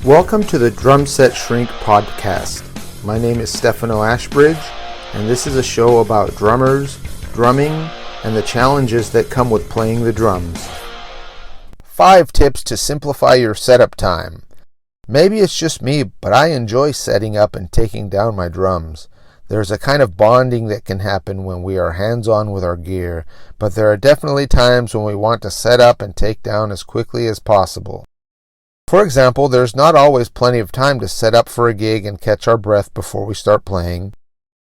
Welcome to the Drum Set Shrink podcast. My name is Stefano Ashbridge, and this is a show about drummers, drumming, and the challenges that come with playing the drums. 5 tips to simplify your setup time. Maybe it's just me, but I enjoy setting up and taking down my drums. There's a kind of bonding that can happen when we are hands-on with our gear, but there are definitely times when we want to set up and take down as quickly as possible. For example, there's not always plenty of time to set up for a gig and catch our breath before we start playing.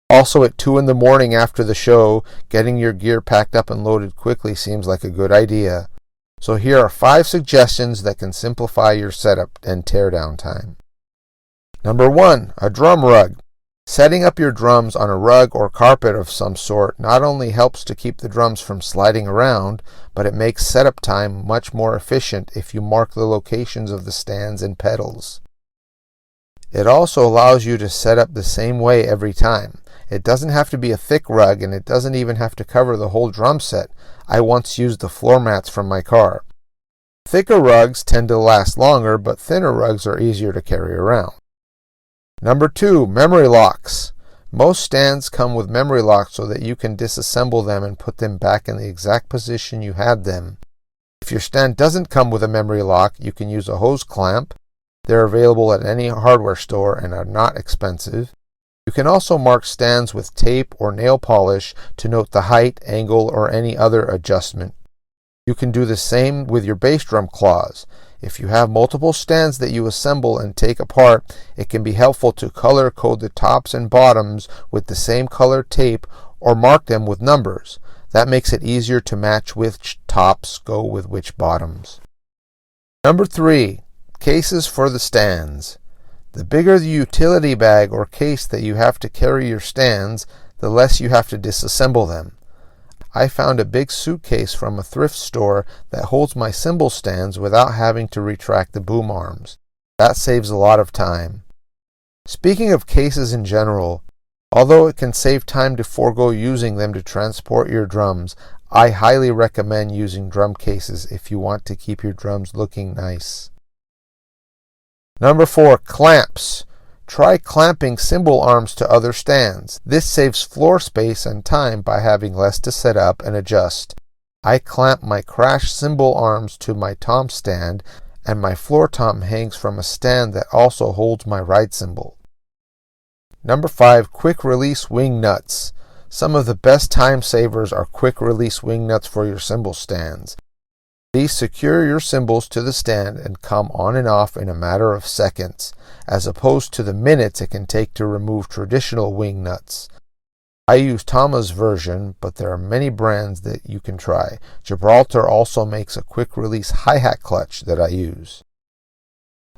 Also, at 2 a.m. after the show, getting your gear packed up and loaded quickly seems like a good idea. So here are 5 suggestions that can simplify your setup and teardown time. Number 1, a drum rug. Setting up your drums on a rug or carpet of some sort not only helps to keep the drums from sliding around, but it makes setup time much more efficient if you mark the locations of the stands and pedals. It also allows you to set up the same way every time. It doesn't have to be a thick rug, and it doesn't even have to cover the whole drum set. I once used the floor mats from my car. Thicker rugs tend to last longer, but thinner rugs are easier to carry around. Number 2, memory locks. Most stands come with memory locks so that you can disassemble them and put them back in the exact position you had them. If your stand doesn't come with a memory lock, you can use a hose clamp. They're available at any hardware store and are not expensive. You can also mark stands with tape or nail polish to note the height, angle, or any other adjustment. You can do the same with your bass drum claws. If you have multiple stands that you assemble and take apart, it can be helpful to color code the tops and bottoms with the same color tape or mark them with numbers. That makes it easier to match which tops go with which bottoms. Number 3, cases for the stands. The bigger the utility bag or case that you have to carry your stands, the less you have to disassemble them. I found a big suitcase from a thrift store that holds my cymbal stands without having to retract the boom arms. That saves a lot of time. Speaking of cases in general, although it can save time to forego using them to transport your drums, I highly recommend using drum cases if you want to keep your drums looking nice. Number 4, clamps. Try clamping cymbal arms to other stands. This saves floor space and time by having less to set up and adjust. I clamp my crash cymbal arms to my tom stand, and my floor tom hangs from a stand that also holds my ride cymbal. Number 5, quick release wing nuts. Some of the best time savers are quick release wing nuts for your cymbal stands. These secure your cymbals to the stand and come on and off in a matter of seconds, as opposed to the minutes it can take to remove traditional wing nuts. I use Tama's version, but there are many brands that you can try. Gibraltar also makes a quick release hi-hat clutch that I use.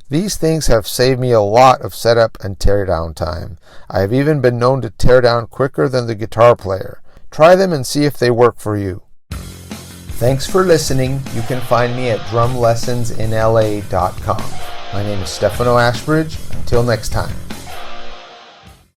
These things have saved me a lot of setup and teardown time. I have even been known to tear down quicker than the guitar player. Try them and see if they work for you. Thanks for listening. You can find me at drumlessonsinla.com. My name is Stefano Ashbridge. Until next time.